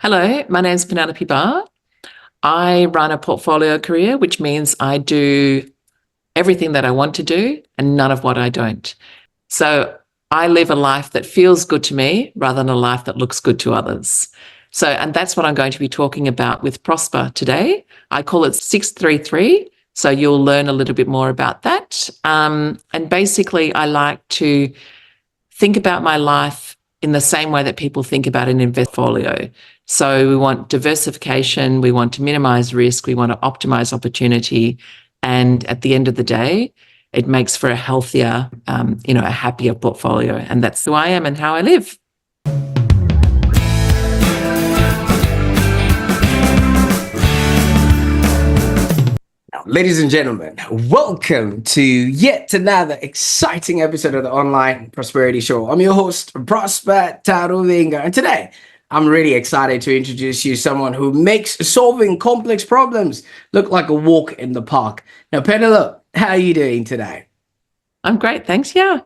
Hello, my name's Penelope Barr. I run a portfolio career, which means I do everything that I want to do and none of what I don't. So I live a life that feels good to me rather than a life that looks good to others. And that's what I'm going to be talking about with Prosper today. I call it 633. So you'll learn a little bit more about that. And basically, I like to think about my life in the same way that people think about an investment portfolio. So we want diversification, we want to minimize risk, we want to optimize opportunity. And at the end of the day, it makes for a healthier, a happier portfolio. And that's who I am and how I live. Ladies and gentlemen, welcome to yet another exciting episode of the Online Prosperity Show. I'm your host, Prosper Taruvinga, and today I'm really excited to introduce you someone who makes solving complex problems look like a walk in the park. Now, Penelope, how are you doing today? I'm great, thanks. Yeah,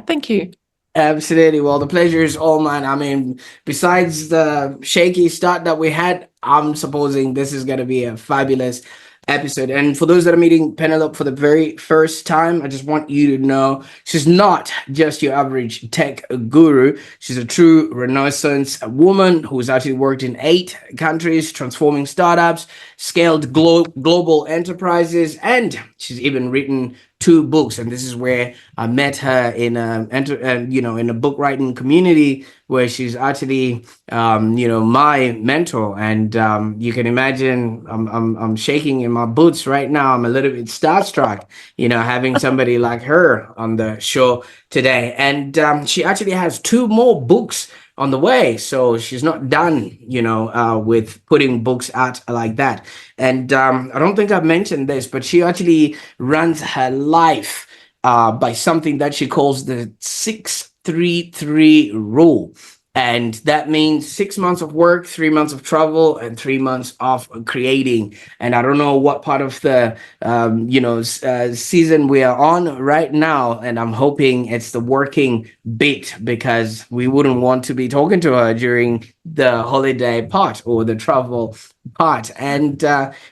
thank you. Absolutely. Well, the pleasure is all mine. I mean, besides the shaky start that we had, I'm supposing this is going to be a fabulous episode. And for those that are meeting Penelope for the very first time, I just want you to know she's not just your average tech guru. She's a true Renaissance woman who's actually worked in 8 countries, transforming startups, scaled global enterprises, and she's even written 2 books. And this is where I met her in a book writing community where she's actually my mentor. And you can imagine I'm shaking in my boots right now. I'm a little bit starstruck, having somebody like her on the show today. And she actually has 2 more books on the way, so she's not done with putting books out like that. And I don't think I've mentioned this, but she actually runs her life by something that she calls the 633 rule. And that means 6 months of work, 3 months of travel, and 3 months of creating. And I don't know what part of the season we are on right now, and I'm hoping it's the working bit, because we wouldn't want to be talking to her during the holiday part or the travel part. And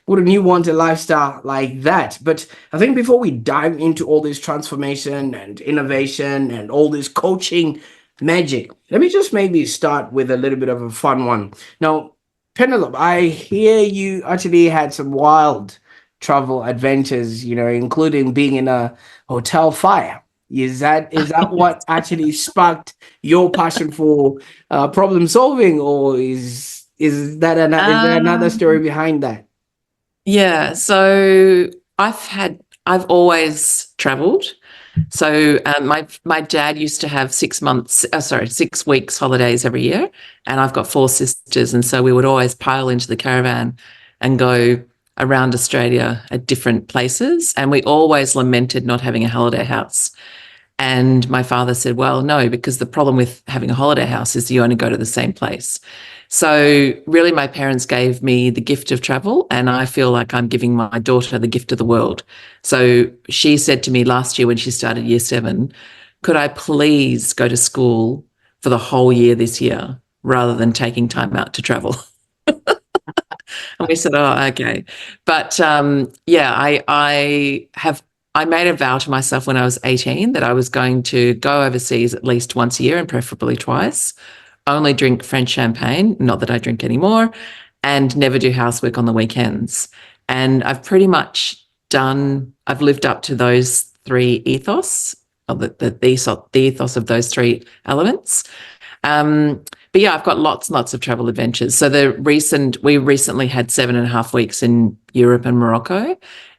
wouldn't you want a lifestyle like that? But I think before we dive into all this transformation and innovation and all this coaching magic, let me just maybe start with a little bit of a fun one. Now, Penelope, I hear you actually had some wild travel adventures, including being in a hotel fire. Is that what actually sparked your passion for problem solving, or is there another story behind that? Yeah, so I've always traveled. So my dad used to have 6 weeks holidays every year, and I've got 4 sisters, and so we would always pile into the caravan and go around Australia at different places, and we always lamented not having a holiday house. And my father said, well, no, because the problem with having a holiday house is you only go to the same place. So really, my parents gave me the gift of travel, and I feel like I'm giving my daughter the gift of the world. So she said to me last year when she started year 7, could I please go to school for the whole year this year rather than taking time out to travel? And we said, oh, okay. But I made a vow to myself when I was 18 that I was going to go overseas at least once a year, and preferably twice, only drink French champagne, not that I drink anymore, and never do housework on the weekends. And I've pretty much I've lived up to those 3 ethos, or the ethos of those 3 elements. But yeah, I've got lots and lots of travel adventures. So we recently had 7.5 weeks in Europe and Morocco.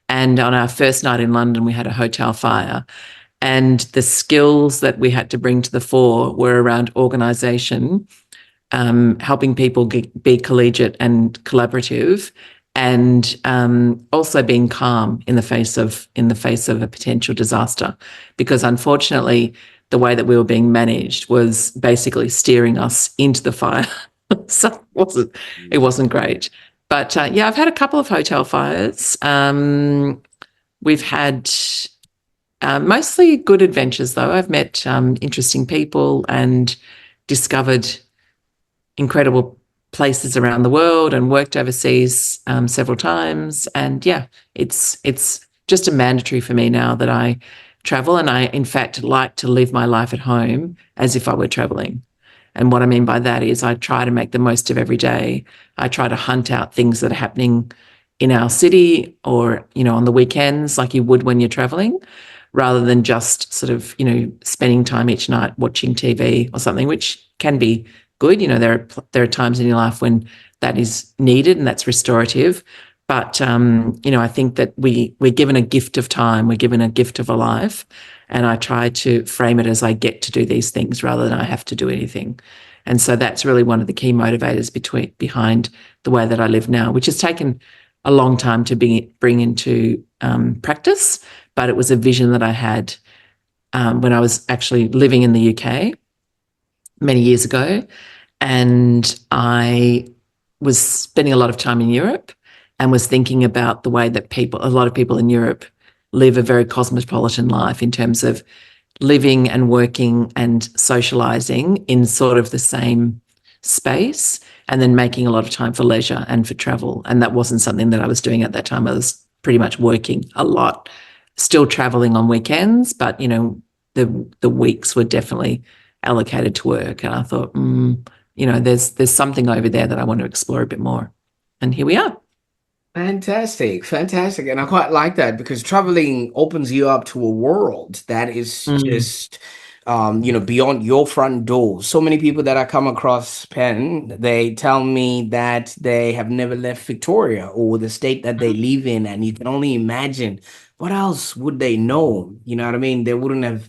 And on our first night in London, we had a hotel fire. And the skills that we had to bring to the fore were around organisation, helping people be collegiate and collaborative, and also being calm in the face of a potential disaster. Because unfortunately, the way that we were being managed was basically steering us into the fire. So it wasn't great. But I've had a couple of hotel fires. We've had mostly good adventures, though. I've met interesting people and discovered incredible places around the world and worked overseas several times. And yeah, it's just a mandatory for me now that I travel. And I, in fact, like to live my life at home as if I were traveling. And what I mean by that is I try to make the most of every day. I try to hunt out things that are happening in our city or, on the weekends like you would when you're traveling, rather than just sort of, spending time each night watching TV or something, which can be good. There are times in your life when that is needed and that's restorative. But, I think that we're given a gift of time, we're given a gift of a life. And I try to frame it as I get to do these things rather than I have to do anything. And so that's really one of the key motivators behind the way that I live now, which has taken a long time to bring into practice. But it was a vision that I had when I was actually living in the UK many years ago. And I was spending a lot of time in Europe and was thinking about the way that a lot of people in Europe live a very cosmopolitan life in terms of living and working and socializing in sort of the same space, and then making a lot of time for leisure and for travel. And that wasn't something that I was doing at that time. I was pretty much working a lot, still traveling on weekends, but the weeks were definitely allocated to work. And I thought, there's something over there that I want to explore a bit more. And here we are. Fantastic, fantastic. And I quite like that because traveling opens you up to a world that is just, beyond your front door. So many people that I come across, Pen, they tell me that they have never left Victoria or the state that they live in. And you can only imagine what else would they know? You know what I mean? They wouldn't have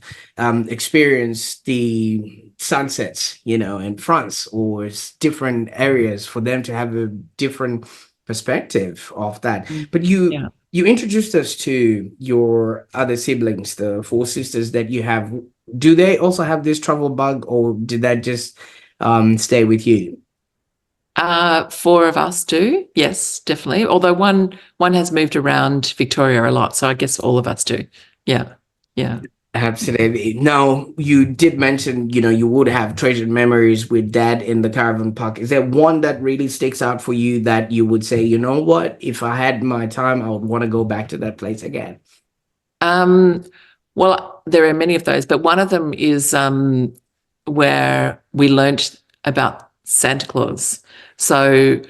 experienced the sunsets, in France or different areas for them to have a different perspective of that. But Yeah. you introduced us to your other siblings, the four sisters that you have. Do they also have this travel bug, or did that just stay with you? Four of us do, yes, definitely. Although one has moved around Victoria a lot, so I guess all of us do. Yeah, yeah. Absolutely. Now, you did mention, you would have treasured memories with dad in the caravan park. Is there one that really sticks out for you that you would say, you know what, if I had my time, I would want to go back to that place again? Um, well, there are many of those, but one of them is where we learnt about Santa Claus. So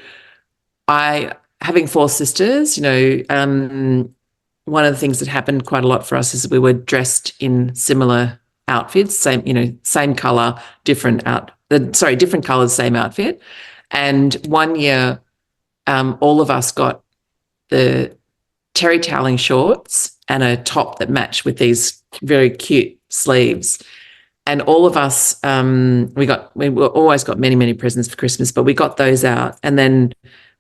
having four sisters, one of the things that happened quite a lot for us is we were dressed in similar outfits, same color, different colors, same outfit. And one year, all of us got the terry toweling shorts and a top that matched with these very cute sleeves. And all of us, we always got many, many presents for Christmas, but we got those out. And then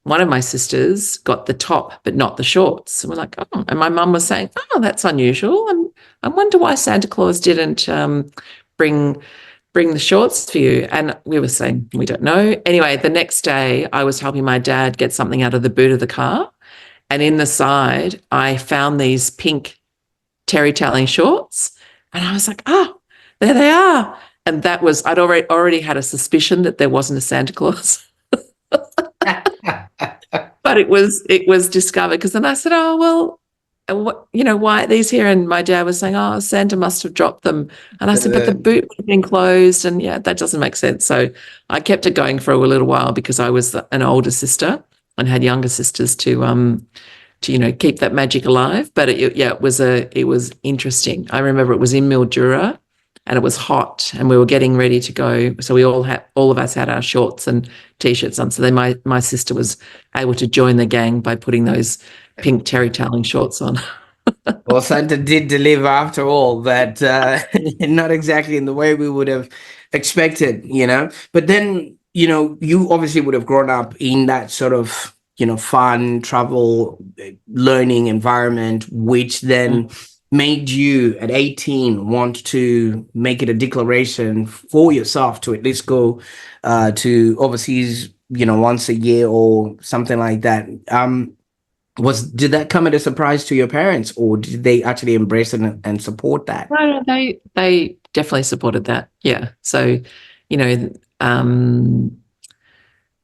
one of my sisters got the top, but not the shorts. And we're like, oh, and my mum was saying, oh, that's unusual. And I wonder why Santa Claus didn't bring the shorts for you. And we were saying, we don't know. Anyway, the next day I was helping my dad get something out of the boot of the car. And in the side, I found these pink terry toweling shorts. And I was like, oh, there they are. And I'd already had a suspicion that there wasn't a Santa Claus. But it was discovered because then I said, oh, well, why are these here? And my dad was saying, oh, Santa must have dropped them. And I said, but the boot would have been closed. And yeah, that doesn't make sense. So I kept it going for a little while because I was an older sister and had younger sisters to keep that magic alive. But it was interesting. I remember it was in Mildura and it was hot and we were getting ready to go. So all of us had our shorts and T-shirts on. So then my sister was able to join the gang by putting those pink terry toweling shorts on. Well, Santa did deliver after all, but not exactly in the way we would have expected, But then, you obviously would have grown up in that sort of, fun travel learning environment, which then made you at 18 want to make it a declaration for yourself to at least go to overseas, once a year or something like that. Did that come as a surprise to your parents, or did they actually embrace it and support that? No, they definitely supported that. Yeah. So, you know,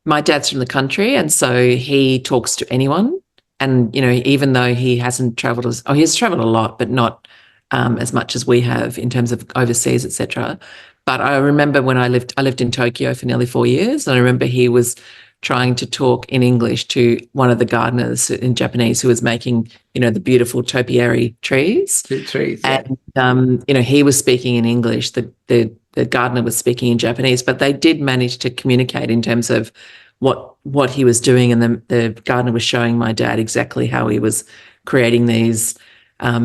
my dad's from the country, and so he talks to anyone. And, even though he hasn't traveled he's traveled a lot, but not as much as we have in terms of overseas, etc. But I remember when I lived in Tokyo for nearly 4 years, and I remember he was trying to talk in English to one of the gardeners in Japanese who was making, the beautiful topiary trees. The trees, yeah. And, he was speaking in English. The gardener was speaking in Japanese, but they did manage to communicate in terms of what he was doing, and the gardener was showing my dad exactly how he was creating these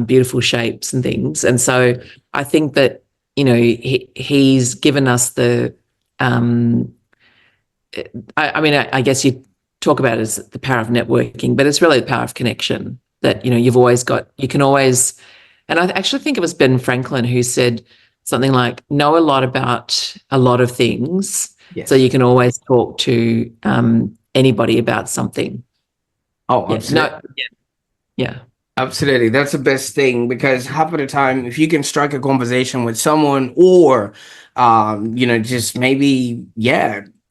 beautiful shapes and things. And so I think that he's given us the I guess you talk about it as the power of networking, but it's really the power of connection that you can always. And I actually think it was Ben Franklin who said something like, know a lot about a lot of things. Yes. So you can always talk to anybody about something. Oh, absolutely. Yeah. Absolutely. That's the best thing, because half of the time, if you can strike a conversation with someone, or, just maybe,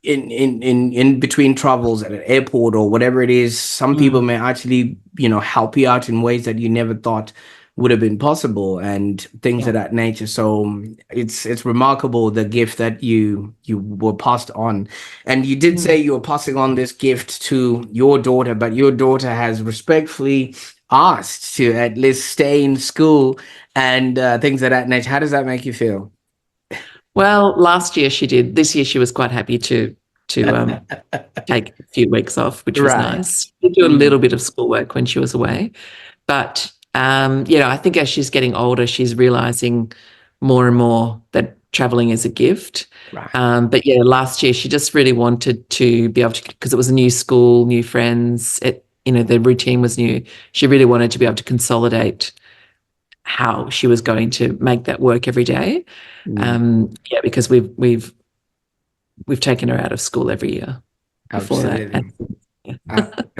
in between travels at an airport or whatever it is, some people may actually, help you out in ways that you never thought would have been possible, and things of that nature. So it's remarkable, the gift that you were passed on. And you did say you were passing on this gift to your daughter, but your daughter has respectfully asked to at least stay in school and things of that nature. How does that make you feel? Well, last year she did. This year she was quite happy to take a few weeks off, which was Right. nice. She did do a little bit of schoolwork when she was away. But, I think as she's getting older, she's realizing more and more that traveling is a gift. Right. But last year she just really wanted to be able to, because it was a new school, new friends, the routine was new. She really wanted to be able to consolidate how she was going to make that work every day. Because we've taken her out of school every year before Absolutely. that.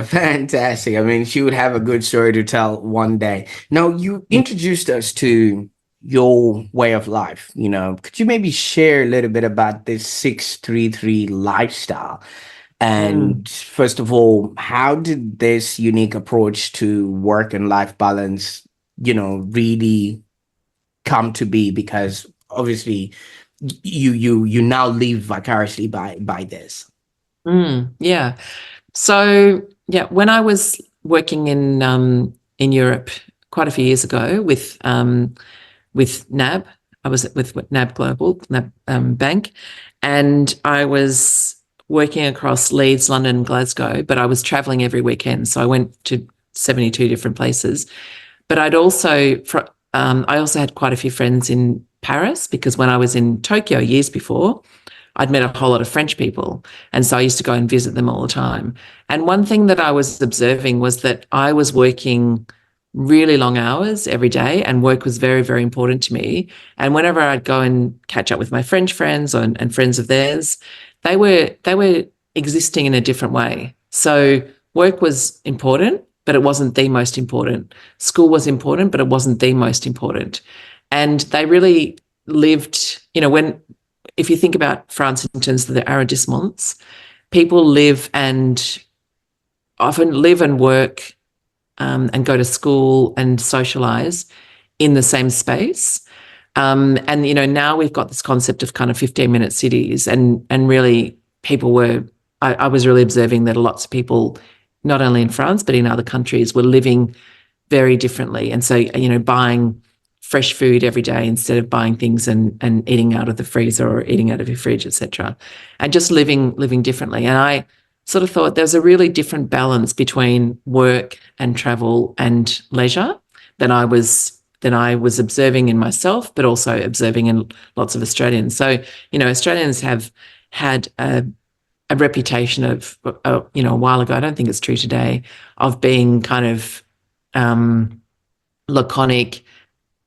Fantastic. I mean, she would have a good story to tell one day. Now, you introduced us to your way of life. Could you maybe share a little bit about this 633 lifestyle? And first of all, how did this unique approach to work and life balance, really come to be? Because obviously you now live vicariously by this. Yeah. So when I was working in Europe quite a few years ago with NAB, I was with NAB Global, NAB Bank, and I was working across Leeds, London, and Glasgow, but I was traveling every weekend. So I went to 72 different places. But I also had quite a few friends in Paris, because when I was in Tokyo years before, I'd met a whole lot of French people. And so I used to go and visit them all the time. And one thing that I was observing was that I was working really long hours every day, and work was very, very important to me. And whenever I'd go and catch up with my French friends and friends of theirs, they were existing in a different way. So work was important, but it wasn't the most important. School was important, but it wasn't the most important. And they really lived, if you think about France in terms of the arrondissements, people often live and work and go to school and socialise in the same space. And, now we've got this concept of kind of 15-minute cities, and really I was really observing that lots of people, not only in France, but in other countries, were living very differently. And so, buying fresh food every day instead of buying things and eating out of the freezer or eating out of your fridge, etc., and just living differently. And I sort of thought there's a really different balance between work and travel and leisure than I was observing in myself, but also observing in lots of Australians. So, Australians have had a reputation of, a while ago, I don't think it's true today, of being kind of laconic,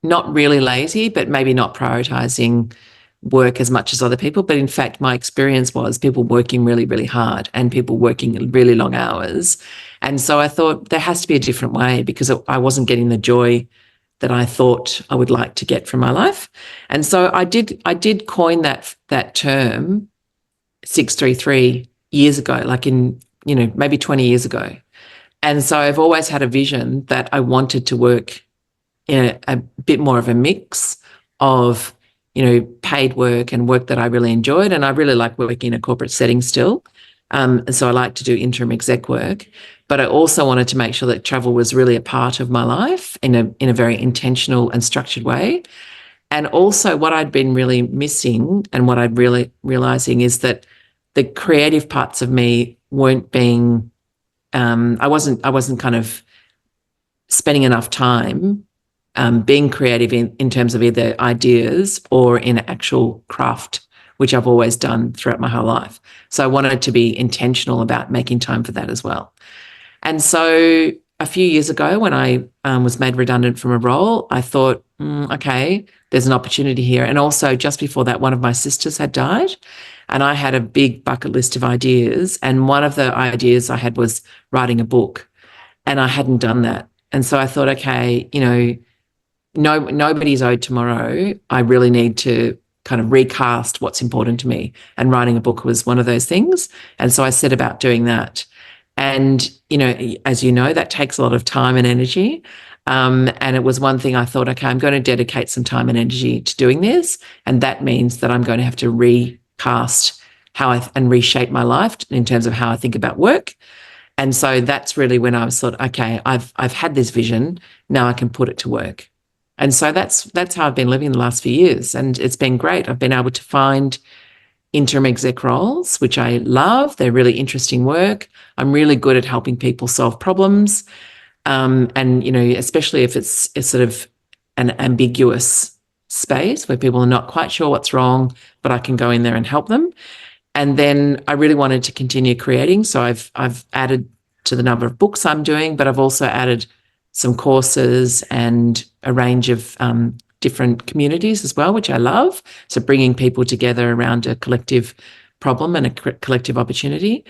not really lazy, but maybe not prioritizing work as much as other people. But in fact, my experience was people working really, really hard and people working really long hours. And so I thought there has to be a different way, because I wasn't getting the joy that I thought I would like to get from my life. And so I did coin that term 633 years ago, like in, maybe 20 years ago. And so I've always had a vision that I wanted to work in a bit more of a mix of, paid work and work that I really enjoyed. And I really like working in a corporate setting still. And so I like to do interim exec work. But I also wanted to make sure that travel was really a part of my life in a very intentional and structured way. And also what I'd been really missing and what I'd really realizing is that the creative parts of me weren't being, I wasn't kind of spending enough time being creative in terms of either ideas or in actual craft, which I've always done throughout my whole life. So I wanted to be intentional about making time for that as well. And so a few years ago, when I was made redundant from a role, I thought, okay, there's an opportunity here. And also just before that, one of my sisters had died and I had a big bucket list of ideas. And one of the ideas I had was writing a book, and I hadn't done that. And so I thought, okay, nobody's owed tomorrow. I really need to kind of recast what's important to me. And writing a book was one of those things. And so I set about doing that. And, as you know, that takes a lot of time and energy. And it was one thing I thought, okay, I'm going to dedicate some time and energy to doing this. And that means that I'm going to have to recast and reshape my life in terms of how I think about work. And so that's really when I was thought, okay, I've had this vision, now I can put it to work. And so that's how I've been living the last few years. And it's been great. I've been able to find interim exec roles, which I love. They're really interesting work. I'm really good at helping people solve problems. And, especially if it's sort of an ambiguous space where people are not quite sure what's wrong, but I can go in there and help them. And then I really wanted to continue creating. So I've added to the number of books I'm doing, but I've also added some courses and a range of different communities as well, which I love. So bringing people together around a collective problem and a collective opportunity.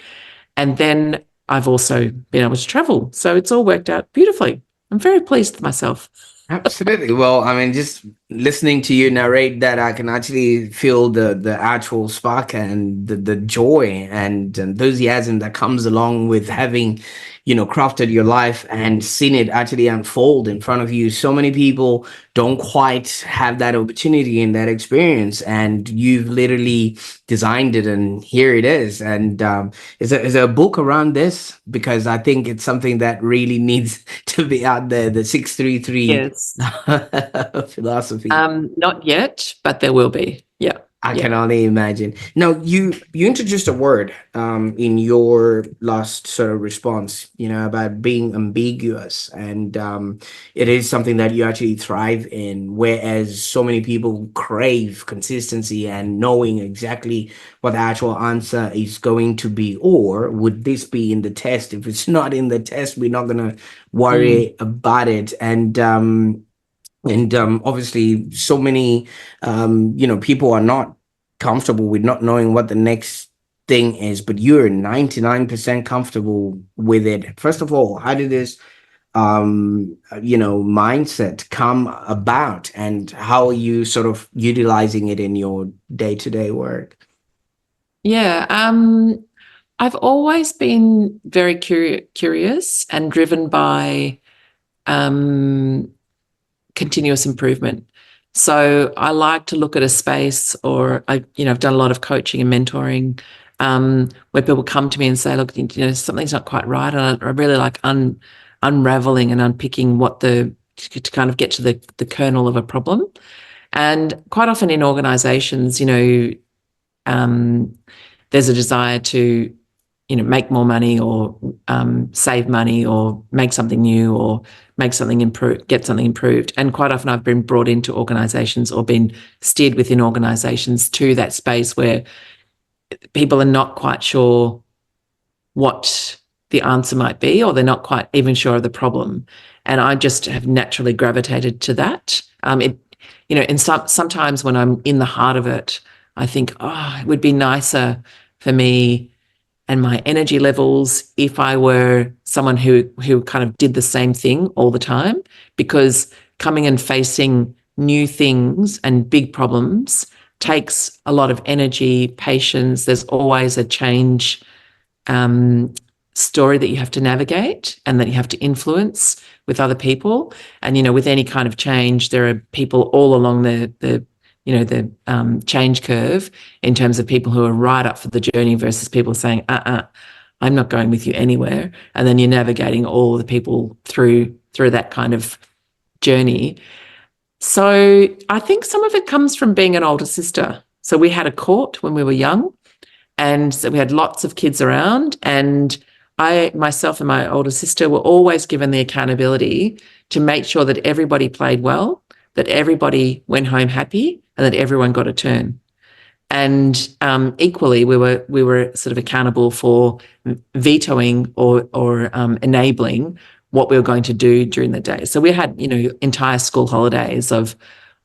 And then I've also been able to travel. So it's all worked out beautifully. I'm very pleased with myself. Absolutely. Well, I mean, just listening to you narrate that, I can actually feel the actual spark and the joy and enthusiasm that comes along with having, crafted your life and seen it actually unfold in front of you. So many people don't quite have that opportunity and that experience, and you've literally designed it, and here it is. And is there a book around this? Because I think it's something that really needs to be out there. The 633 Yes. philosophy. Not yet, but there will be. Yeah. I can only imagine. Now, you introduced a word in your last sort of response, about being ambiguous, and it is something that you actually thrive in. Whereas so many people crave consistency and knowing exactly what the actual answer is going to be, or would this be in the test? If it's not in the test, we're not going to worry about it. And obviously, so many, people are not comfortable with not knowing what the next thing is, but you're 99% comfortable with it. First of all, how did this, mindset come about, and how are you sort of utilizing it in your day-to-day work? Yeah. I've always been very curious and driven by continuous improvement. So I like to look at a space, or I've done a lot of coaching and mentoring, where people come to me and say, look, something's not quite right. And I really like unraveling and unpicking to kind of get to the kernel of a problem. And quite often in organizations, there's a desire to make more money, or save money, or make something new, or make something improve, get something improved. And quite often I've been brought into organizations or been steered within organizations to that space where people are not quite sure what the answer might be, or they're not quite even sure of the problem. And I just have naturally gravitated to that. And sometimes when I'm in the heart of it, I think, it would be nicer for me and my energy levels if I were someone who kind of did the same thing all the time, because coming and facing new things and big problems takes a lot of energy, patience. There's always a change story that you have to navigate and that you have to influence with other people. And, with any kind of change, there are people all along the change curve in terms of people who are right up for the journey versus people saying, I'm not going with you anywhere. And then you're navigating all the people through that kind of journey. So I think some of it comes from being an older sister. So we had a court when we were young, and so we had lots of kids around, and myself and my older sister were always given the accountability to make sure that everybody played well, that everybody went home happy, and that everyone got a turn. And equally, we were sort of accountable for vetoing or enabling what we were going to do during the day. So we had, entire school holidays of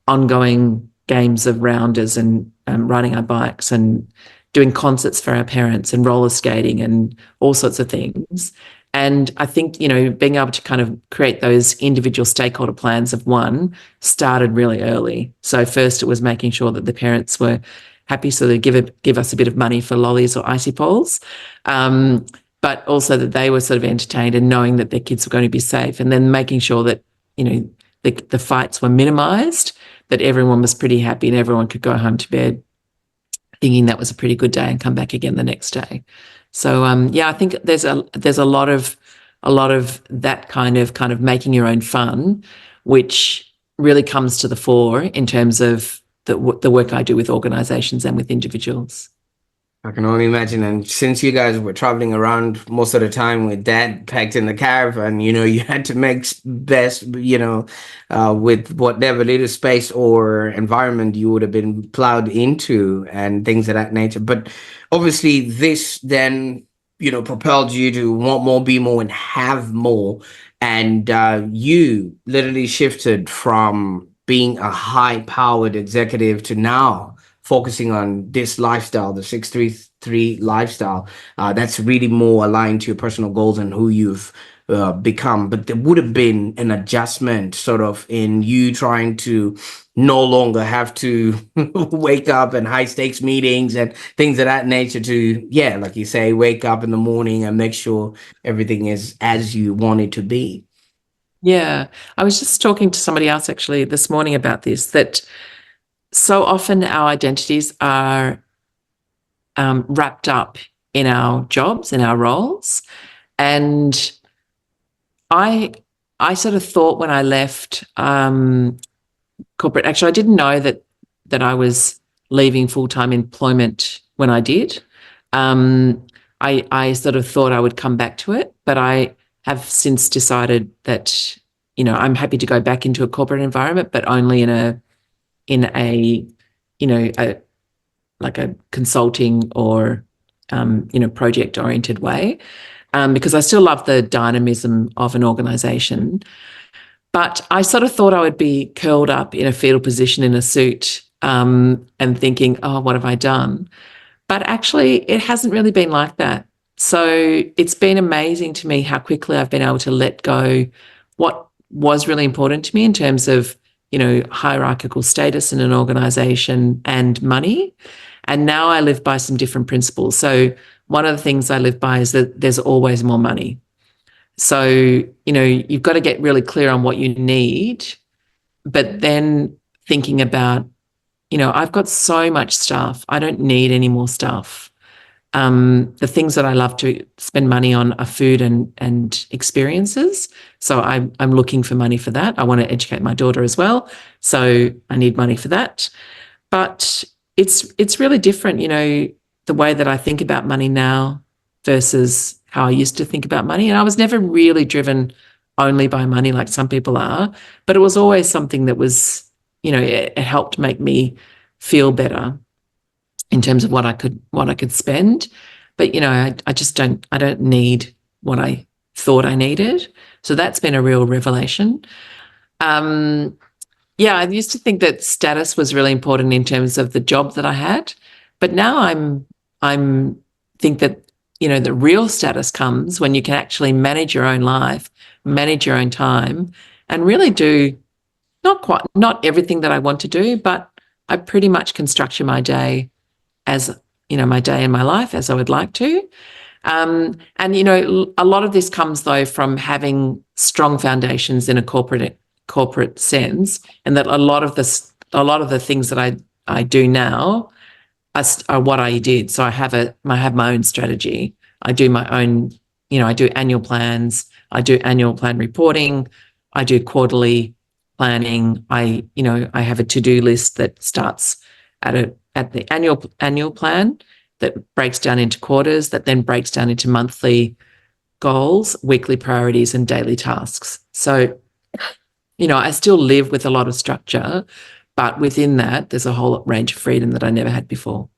ongoing games of rounders and riding our bikes and doing concerts for our parents and roller skating and all sorts of things. And I think, being able to kind of create those individual stakeholder plans of one started really early. So first it was making sure that the parents were happy, so they give us a bit of money for lollies or icy poles, but also that they were sort of entertained and knowing that their kids were going to be safe, and then making sure that, the fights were minimised, that everyone was pretty happy and everyone could go home to bed thinking that was a pretty good day and come back again the next day. So I think there's a lot of that kind of making your own fun, which really comes to the fore in terms of the work I do with organisations and with individuals. I can only imagine. And since you guys were traveling around most of the time with dad packed in the caravan, you had to make best, with whatever little space or environment you would have been plowed into and things of that nature. But obviously this then, propelled you to want more, be more, and have more. And you literally shifted from being a high-powered executive to now focusing on this lifestyle, the 633 lifestyle, that's really more aligned to your personal goals and who you've become. But there would have been an adjustment sort of in you trying to no longer have to wake up and high stakes meetings and things of that nature to, like you say, wake up in the morning and make sure everything is as you want it to be. Yeah. I was just talking to somebody else actually this morning about this, that so often our identities are wrapped up in our jobs, in our roles. And I sort of thought when I left corporate, actually, I didn't know that I was leaving full-time employment when I did. I sort of thought I would come back to it, but I have since decided that, I'm happy to go back into a corporate environment, but only in a like a consulting or project oriented way, because I still love the dynamism of an organization. But I sort of thought I would be curled up in a fetal position in a suit, and thinking, oh, what have I done? But actually it hasn't really been like that. So it's been amazing to me how quickly I've been able to let go what was really important to me in terms of hierarchical status in an organization and money. And now I live by some different principles. So one of the things I live by is that there's always more money. So, you've got to get really clear on what you need, but then thinking about, I've got so much stuff. I don't need any more stuff. The things that I love to spend money on are food and experiences. So I'm looking for money for that. I want to educate my daughter as well. So I need money for that. But it's really different, the way that I think about money now versus how I used to think about money. And I was never really driven only by money like some people are, but it was always something that was, it helped make me feel better in terms of what I could spend. But, I don't need what I thought I needed. So that's been a real revelation. I used to think that status was really important in terms of the job that I had, but now I'm think that, the real status comes when you can actually manage your own life, manage your own time, and really do not everything that I want to do, but I pretty much can structure my day as, my day and my life as I would like to. And, you know, a lot of this comes, though, from having strong foundations in a corporate sense, and that a lot of the things that I do now are what I did. So I have my own strategy. I do my own, you know, I do annual plans. I do annual plan reporting. I do quarterly planning. I have a to-do list that starts at the annual plan that breaks down into quarters, that then breaks down into monthly goals, weekly priorities, and daily tasks. So, you know, I still live with a lot of structure, but within that, there's a whole range of freedom that I never had before.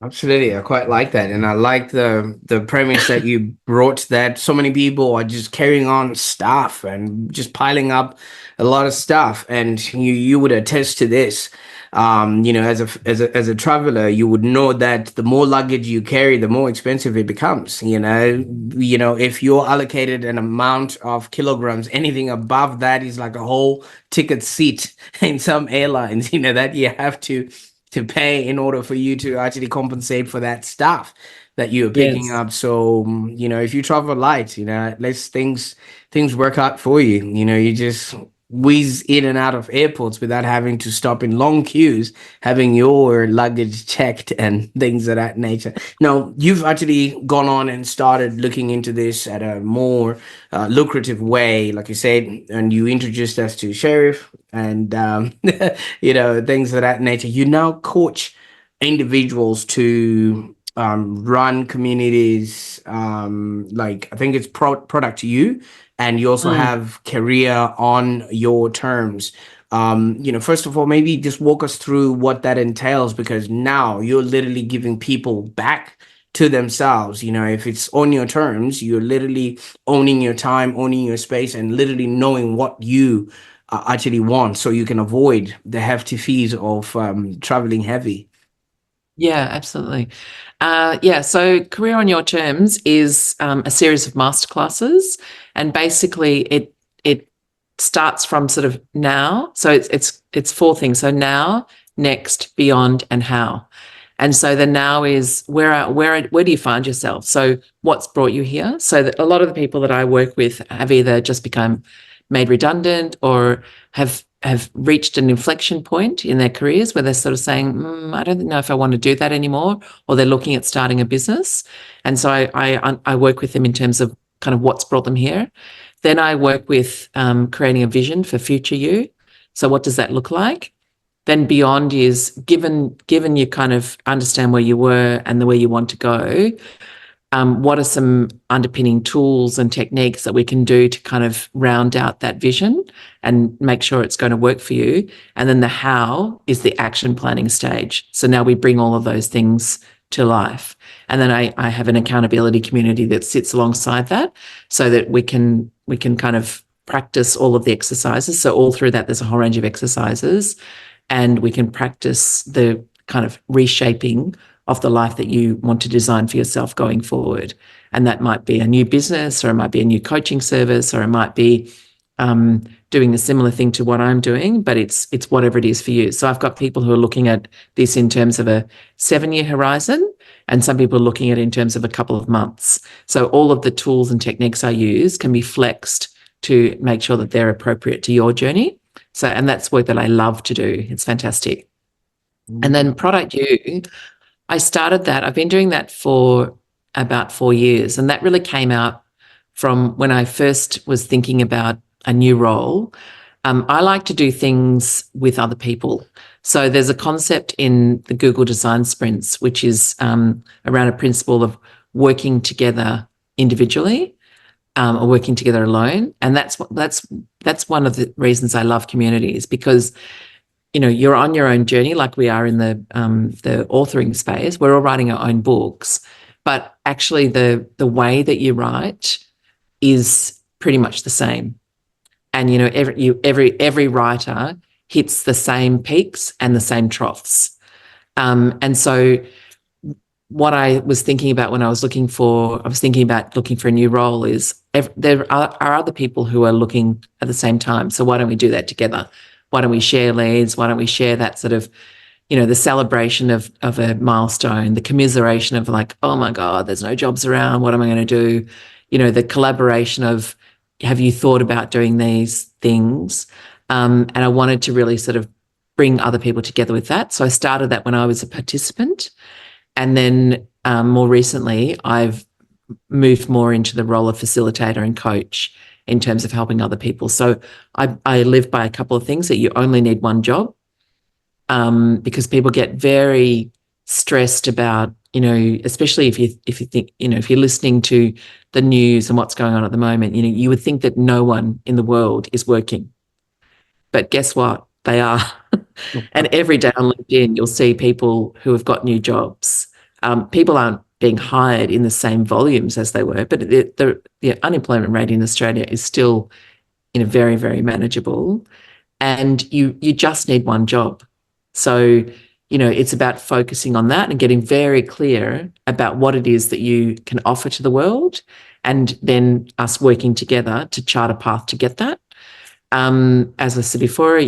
Absolutely, I quite like that, and I like the premise that you brought, that so many people are just carrying on stuff and just piling up a lot of stuff, and you would attest to this. You know, as a traveler, you would know that the more luggage you carry, the more expensive it becomes. You know, if you're allocated an amount of kilograms, anything above that is like a whole ticket seat in some airlines. You know that you have to pay in order for you to actually compensate for that stuff that you're picking Yes. up. So, you know, if you travel light, you know, let's things work out for you. You know, you just whiz in and out of airports without having to stop in long queues, having your luggage checked and things of that nature. Now, you've actually gone on and started looking into this at a more lucrative way, like you said, and you introduced us to Sheriff and you know, things of that nature. You now coach individuals to run communities, like I think it's product you, and you also Mm. have career on your terms. You know, first of all, maybe just walk us through what that entails, because now you're literally giving people back to themselves. You know, if it's on your terms, you're literally owning your time, owning your space, and literally knowing what you actually want, so you can avoid the hefty fees of traveling heavy. Yeah, absolutely. Yeah, so Career on Your Terms is a series of masterclasses, and basically it starts from sort of now. So it's four things. So now, next, beyond, and how. And so the now is where do you find yourself? So what's brought you here? So that a lot of the people that I work with have either just become made redundant or have reached an inflection point in their careers where they're sort of saying, I don't know if I want to do that anymore, or they're looking at starting a business. And so I work with them in terms of kind of what's brought them here. Then I work with creating a vision for future you. So what does that look like? Then beyond is given you kind of understand where you were and the way you want to go, what are some underpinning tools and techniques that we can do to kind of round out that vision and make sure it's going to work for you? And then the how is the action planning stage. So now we bring all of those things to life. And then I have an accountability community that sits alongside that so that we can kind of practice all of the exercises. So all through that, there's a whole range of exercises, and we can practice the kind of reshaping of the life that you want to design for yourself going forward. And that might be a new business, or it might be a new coaching service, or it might be doing a similar thing to what I'm doing, but it's whatever it is for you. So I've got people who are looking at this in terms of a 7-year horizon, and some people are looking at it in terms of a couple of months. So all of the tools and techniques I use can be flexed to make sure that they're appropriate to your journey. So, and that's work that I love to do. It's fantastic. And then Product You, I started that. I've been doing that for about 4 years. And that really came out from when I first was thinking about a new role. I like to do things with other people. So there's a concept in the Google Design Sprints, which is around a principle of working together individually, or working together alone. And that's one of the reasons I love communities, because you're on your own journey, like we are in the authoring space. We're all writing our own books, but actually the way that you write is pretty much the same. And every writer hits the same peaks and the same troughs. And so what I was thinking about when I was looking about looking for a new role is there are other people who are looking at the same time. So why don't we do that together? Why don't we share leads? Why don't we share that sort of the celebration of a milestone, the commiseration of like, oh my God, there's no jobs around. What am I going to do? The collaboration of, have you thought about doing these things? And I wanted to really sort of bring other people together with that. So I started that when I was a participant. And then more recently, I've moved more into the role of facilitator and coach in terms of helping other people. So I live by a couple of things: that you only need one job, because people get very stressed about, especially if you think, if you're listening to the news and what's going on at the moment, you would think that no one in the world is working. But guess what? They are. And every day on LinkedIn, you'll see people who have got new jobs. People aren't being hired in the same volumes as they were, but the unemployment rate in Australia is still, very, very manageable. And you just need one job. So, it's about focusing on that and getting very clear about what it is that you can offer to the world, and then us working together to chart a path to get that. As I said before,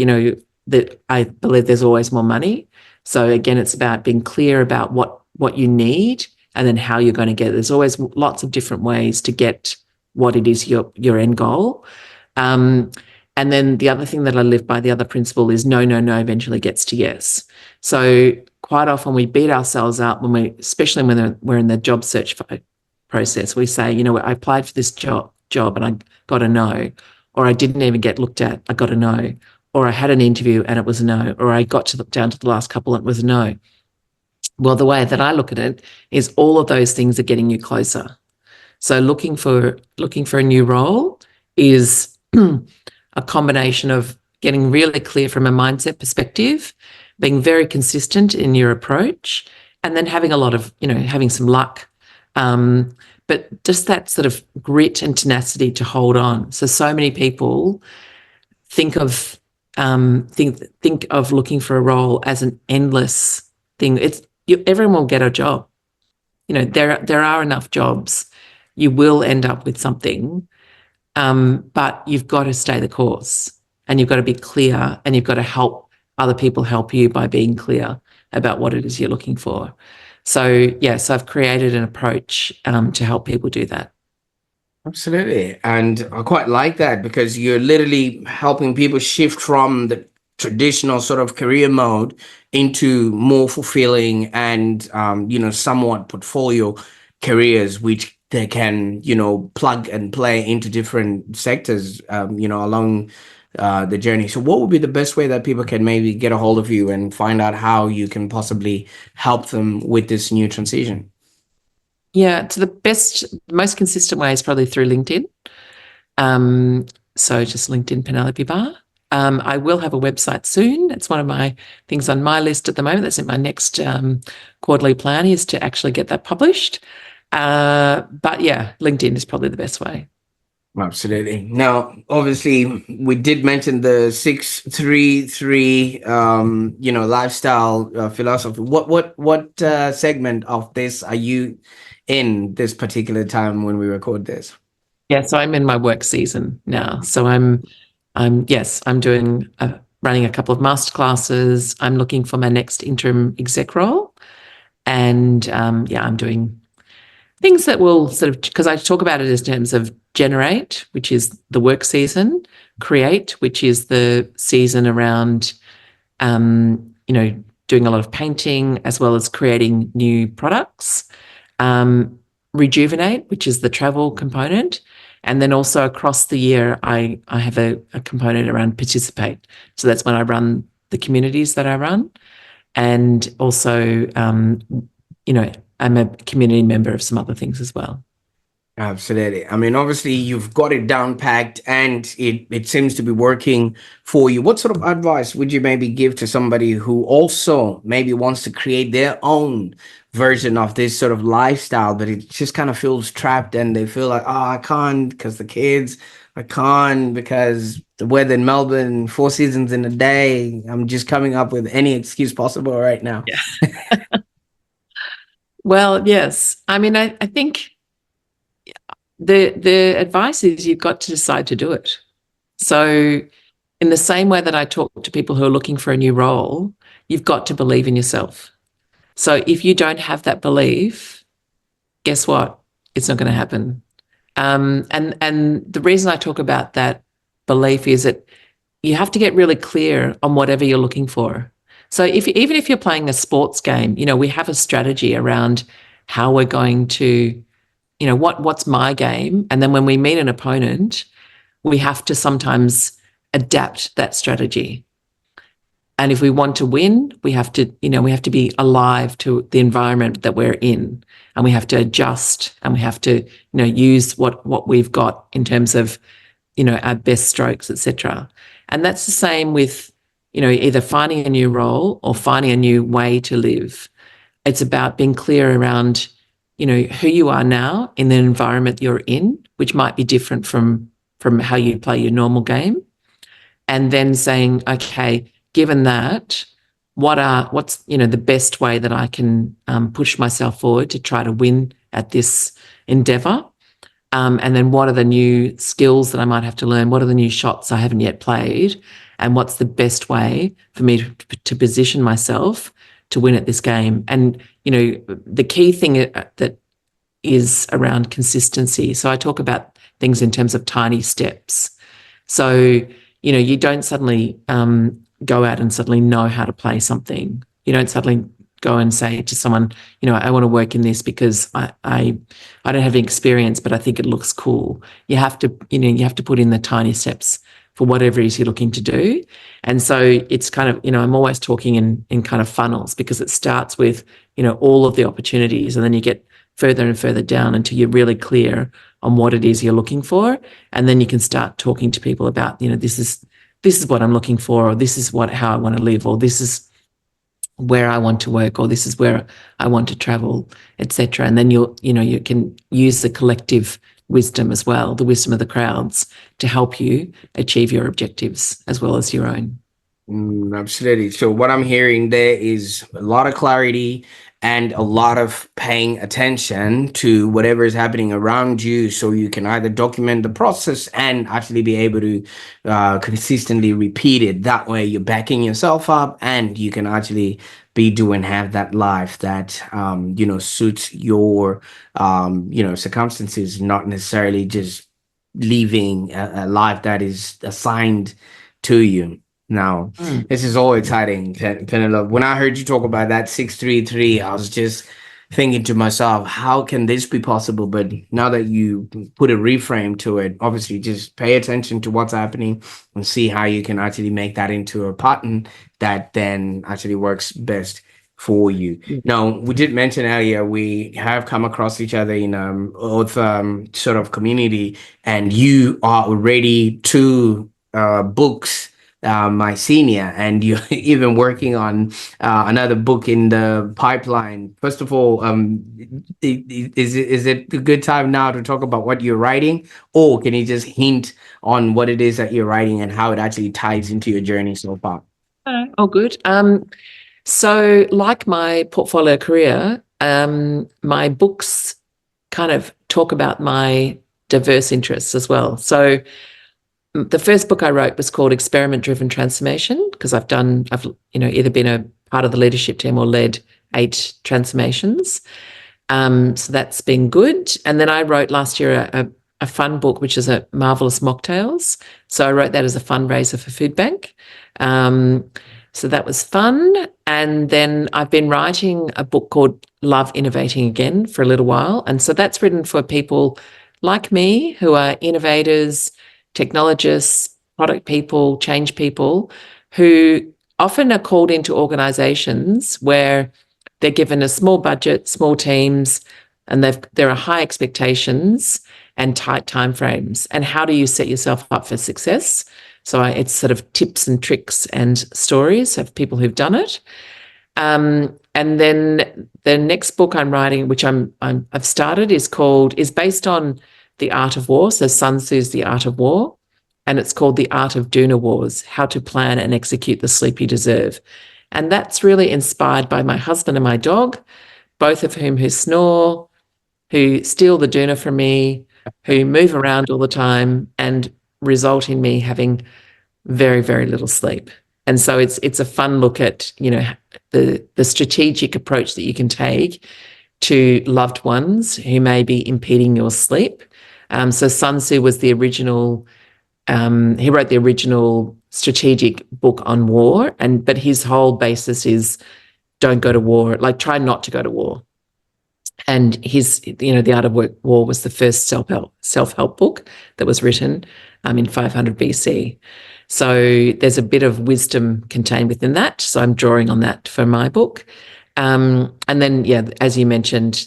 that I believe there's always more money. So again, it's about being clear about what you need and then how you're going to get it. There's always lots of different ways to get what it is your end goal. And then the other thing that I live by, the other principle, is no, no, no eventually gets to yes. So quite often we beat ourselves up especially when we're in the job search process. We say, I applied for this job and I got a no, or I didn't even get looked at, I got a no, or I had an interview and it was a no, or I got down to the last couple and it was a no. Well, the way that I look at it is all of those things are getting you closer. So looking for a new role is a combination of getting really clear from a mindset perspective, being very consistent in your approach, and then having a lot of, having some luck. But just that sort of grit and tenacity to hold on. So many people think of looking for a role as an endless thing. Everyone will get a job. There are enough jobs. You will end up with something, but you've got to stay the course, and you've got to be clear, and you've got to help other people help you by being clear about what it is you're looking for. So I've created an approach to help people do that. Absolutely. And I quite like that, because you're literally helping people shift from the traditional sort of career mode into more fulfilling and, somewhat portfolio careers, which they can, plug and play into different sectors, along the journey. So what would be the best way that people can maybe get a hold of you and find out how you can possibly help them with this new transition? Yeah, to the most consistent way is probably through LinkedIn. So just LinkedIn Penelope Barr. I will have a website soon. It's one of my things on my list at the moment. That's in my next quarterly plan, is to actually get that published. But yeah, LinkedIn is probably the best way. Absolutely. Now, obviously, we did mention the 633, lifestyle philosophy. What segment of this are you in this particular time when we record this? Yeah, so I'm in my work season now. So I'm doing running a couple of masterclasses. I'm looking for my next interim exec role, and I'm doing things that will sort of, because I talk about it as terms of generate, which is the work season, create, which is the season around, doing a lot of painting as well as creating new products, rejuvenate, which is the travel component. And then also across the year, I have a component around participate. So that's when I run the communities that I run. And also, I'm a community member of some other things as well. Absolutely. I mean, obviously, you've got it down packed, and it seems to be working for you. What sort of advice would you maybe give to somebody who also maybe wants to create their own version of this sort of lifestyle, but it just kind of feels trapped, and they feel like, oh, I can't because the kids, I can't because the weather in Melbourne, 4 seasons in a day. I'm just coming up with any excuse possible right now. Yeah. Well, yes. I mean, I think the advice is you've got to decide to do it. So in the same way that I talk to people who are looking for a new role, you've got to believe in yourself. So if you don't have that belief, guess what? It's not going to happen. And the reason I talk about that belief is that you have to get really clear on whatever you're looking for. So even if you're playing a sports game, we have a strategy around how we're going to, what's my game? And then when we meet an opponent, we have to sometimes adapt that strategy. And if we want to win, we have to be alive to the environment that we're in, and we have to adjust, and we have to, use what we've got in terms of, our best strokes, etc. And that's the same with, either finding a new role or finding a new way to live. It's about being clear around, who you are now in the environment you're in, which might be different from how you play your normal game. And then saying, okay, given that, what's the best way that I can push myself forward to try to win at this endeavor? And then what are the new skills that I might have to learn? What are the new shots I haven't yet played? And what's the best way for me to position myself to win at this game? And, the key thing that is around consistency. So I talk about things in terms of tiny steps. So, you don't suddenly go out and suddenly know how to play something. You don't suddenly go and say to someone, I want to work in this because I don't have any experience, but I think it looks cool. You have to put in the tiny steps for whatever it is you're looking to do. And so it's kind of, I'm always talking in kind of funnels, because it starts with, all of the opportunities, and then you get further and further down until you're really clear on what it is you're looking for. And then you can start talking to people about, this is what I'm looking for, or this is how I want to live, or this is where I want to work, or this is where I want to travel, etc. And then you can use the collective wisdom as well, the wisdom of the crowds, to help you achieve your objectives as well as your own. Absolutely. So what I'm hearing there is a lot of clarity and a lot of paying attention to whatever is happening around you, so you can either document the process and actually be able to consistently repeat it. That way you're backing yourself up, and you can actually have that life that suits your circumstances, not necessarily just living a life that is assigned to you. Now, this is all exciting, Penelope. When I heard you talk about that 633, I was just thinking to myself, how can this be possible? But now that you put a reframe to it, obviously just pay attention to what's happening and see how you can actually make that into a pattern that then actually works best for you. Now, we did mention earlier, we have come across each other in sort of community, and you are already two books my senior, and you're even working on another book in the pipeline. First of all, is it a good time now to talk about what you're writing, or can you just hint on what it is that you're writing and how it actually ties into your journey so far? Oh, good. So like my portfolio career, my books kind of talk about my diverse interests as well. So the first book I wrote was called Experiment Driven Transformation, because I've either been a part of the leadership team or led 8 transformations. So that's been good. And then I wrote last year a fun book, which is a Marvelous Mocktails. So I wrote that as a fundraiser for Food Bank. So that was fun. And then I've been writing a book called Love Innovating Again for a little while. And so that's written for people like me who are innovators, technologists, product people, change people, who often are called into organizations where they're given a small budget, small teams, and there are high expectations and tight timeframes. And how do you set yourself up for success? So it's sort of tips and tricks and stories of people who've done it. And then the next book I'm writing, which I've started, is based on The Art of War. So Sun Tzu's The Art of War, and it's called The Art of Doona Wars: How to Plan and Execute the Sleep You Deserve. And that's really inspired by my husband and my dog, both of whom who snore, who steal the doona from me, who move around all the time, and result in me having very, very little sleep. And so it's a fun look at, the strategic approach that you can take to loved ones who may be impeding your sleep. So Sun Tzu was the original. He wrote the original strategic book on war, but his whole basis is don't go to war. Like, try not to go to war. And The Art of War was the first self-help book that was written in 500 BC. So there's a bit of wisdom contained within that. So I'm drawing on that for my book. And then, as you mentioned,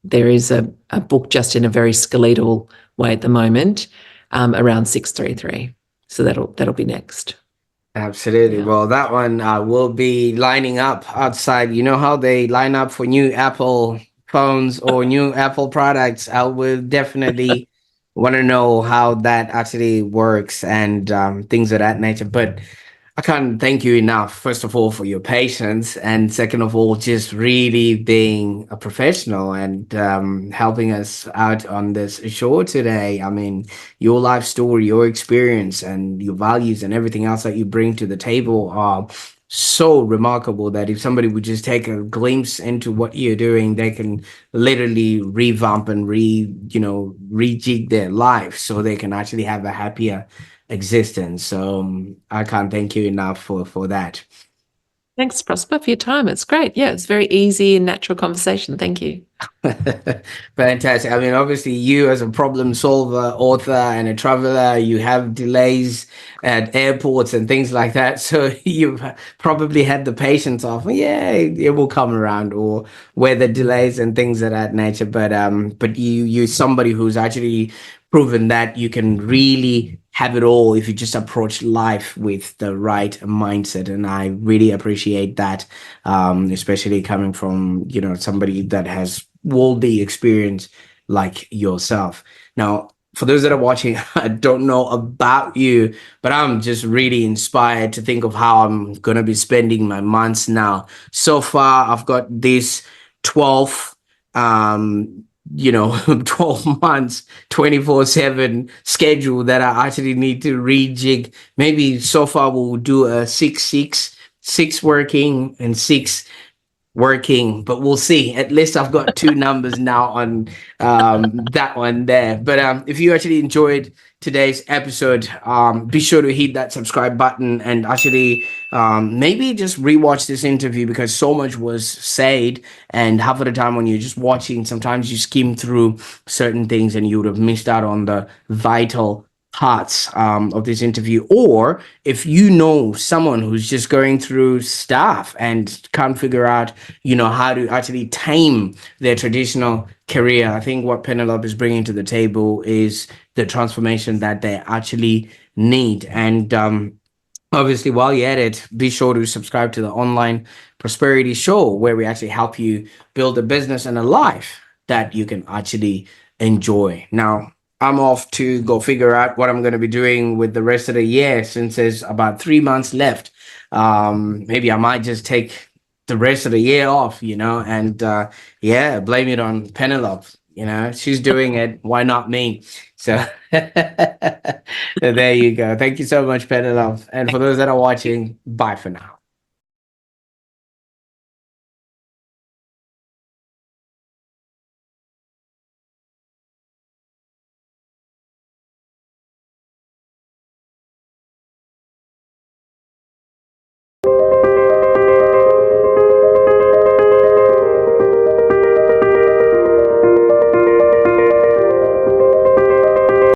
there is a book just in a very skeletal way at the moment around 633. So that'll be next. Absolutely. Yeah. Well, that one will be lining up outside. You know how they line up for new Apple phones or new Apple products? I will definitely want to know how that actually works and things of that nature. But I can't thank you enough, first of all, for your patience, and second of all, just really being a professional and helping us out on this show today. I mean, your life story, your experience, and your values, and everything else that you bring to the table are so remarkable that if somebody would just take a glimpse into what you're doing, they can literally revamp and rejig their life so they can actually have a happier existence. So I can't thank you enough for that. Thanks, Prosper, for your time. It's great. Yeah, it's very easy and natural conversation. Thank you. Fantastic. I mean, obviously, you as a problem solver, author, and a traveler, you have delays at airports and things like that. So you've probably had the patience of, yeah, it will come around, or weather delays and things of that nature. But you're somebody who's actually proven that you can really have it all if you just approach life with the right mindset. And I really appreciate that, especially coming from somebody that has worldly experience like yourself. Now, for those that are watching, I don't know about you, but I'm just really inspired to think of how I'm going to be spending my months now. So far, I've got this 12, um, 12 months, 24/7 schedule that I actually need to rejig. Maybe so far we'll do a 6-6, 6 working and 6 working, but we'll see. At least I've got two numbers now on that one there. But if you actually enjoyed today's episode, be sure to hit that subscribe button and actually maybe just rewatch this interview, because so much was said, and half of the time when you're just watching, sometimes you skim through certain things and you would have missed out on the vital parts of this interview. Or if you know someone who's just going through stuff and can't figure out how to actually tame their traditional career, I think what Penelope is bringing to the table is the transformation that they actually need. And obviously, while you're at it, be sure to subscribe to the Online Prosperity Show, where we actually help you build a business and a life that you can actually enjoy. Now, I'm off to go figure out what I'm going to be doing with the rest of the year, since there's about 3 months left. Maybe I might just take the rest of the year off, and blame it on Penelope. She's doing it. Why not me? So there you go. Thank you so much, Penelope. And for those that are watching, bye for now.